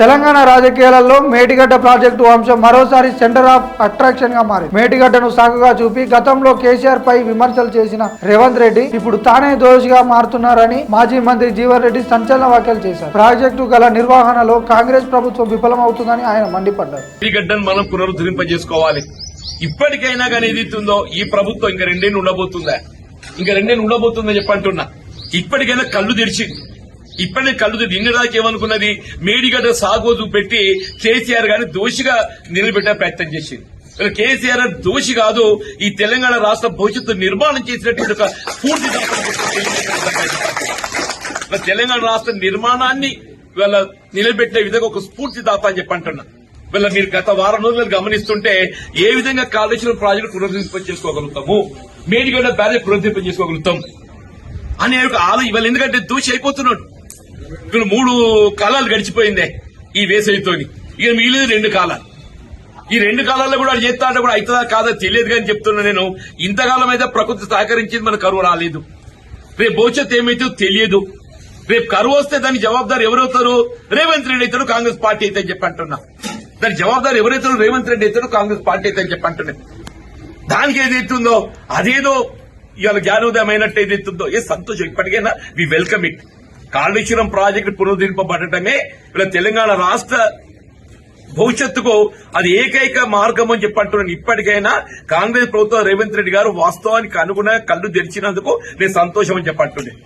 తెలంగాణ రాజకీయాలలో మేడిగడ్డ ప్రాజెక్టు అంశం మరోసారి సెంటర్ ఆఫ్ అట్రాక్షన్ గా మారింది. మేడిగడ్డను సాకుగా చూపి గతంలో కేసీఆర్ పై విమర్శలు చేసిన రేవంత్ రెడ్డి ఇప్పుడు తానే దోషిగా మారుతున్నారని మాజీ మంత్రి జీవన్ రెడ్డి సంచలన వ్యాఖ్యలు చేశారు. ప్రాజెక్టు గల నిర్వహణలో కాంగ్రెస్ ప్రభుత్వం విఫలమవుతుందని ఆయన మండిపడ్డారు. మేడిగడ్డను మనం పునరుద్ధరింపజేసుకోవాలి. ఇప్పటికైనా కానీ ఏదైతుందో ఈ ప్రభుత్వం ఇంకా రెండేళ్ళు ఉండబోతుందని చెప్పంటున్నా. ఇప్పటికైనా కళ్ళు తెరిచి ఇప్పటికే కళ్ళు నిన్నదాకా ఏమనుకున్నది, మేడిగడ్డ సాగోజు పెట్టి కేసీఆర్ గారిని దోషిగా నిలబెట్టే ప్రయత్నం చేసింది. కేసీఆర్ దోషి కాదు, ఈ తెలంగాణ రాష్ట్ర భవిష్యత్తు నిర్మాణం చేసినటువంటి ఒక పూర్తి తెలంగాణ రాష్ట్ర నిర్మాణాన్ని వీళ్ళ నిలబెట్టే విధంగా ఒక స్ఫూర్తిదాత అని చెప్పంటున్నా. వీళ్ళ మీరు గత వారం రోజులు గమనిస్తుంటే ఏ విధంగా కాళేశ్వరం ప్రాజెక్టు పునరుద్ధరింప చేసుకోగలుగుతాము, మేడిగడ్డ బ్యారేజ్ పునరుద్ధరింప చేసుకోగలుగుతాం అనే ఇవాళ ఎందుకంటే దోషి అయిపోతున్నాడు. ఇక్కడ 3 కాలాలు గడిచిపోయిందే ఈ వేసవితోని, ఇక మిగిలింది 2 కాలాలు. ఈ 2 కాలాల్లో కూడా చేస్తా కూడా అవుతుందా కాదా తెలియదు కానీ చెప్తున్నా నేను. ఇంతకాలం అయితే ప్రకృతి సహకరించింది, మన కరువు రాలేదు. రేపు భవిష్యత్తు ఏమైతే తెలియదు. రేపు కరువు వస్తే దానికి జవాబుదారు ఎవరవుతారు? రేవంత్ రెడ్డి అవుతాడు, కాంగ్రెస్ పార్టీ అయితే అని చెప్పంటున్నా. దానికి జవాబుదారు ఎవరైతారు? రేవంత్ రెడ్డి అవుతాడు, కాంగ్రెస్ పార్టీ అయితే అని చెప్పంటున్నాను. దానికి ఏదైతుందో అదేదో ఇవాళ జ్ఞానోదయం అయినట్టు ఏదైతుందో ఏ సంతోషం. ఇప్పటికైనా we welcome it. Kaleshwaram project పునరుద్ధరింపబడటమే ఇలా తెలంగాణ రాష్ట్ర భవిష్యత్తుకు అది ఏకైక మార్గం అని చెప్పంటున్నాను. ఇప్పటికైనా కాంగ్రెస్ ప్రభుత్వం రేవంత్ రెడ్డి గారు వాస్తవానికి అనుగుణంగా కళ్ళు తెరిచినందుకు నేను సంతోషం అని చెప్పంటున్నాను.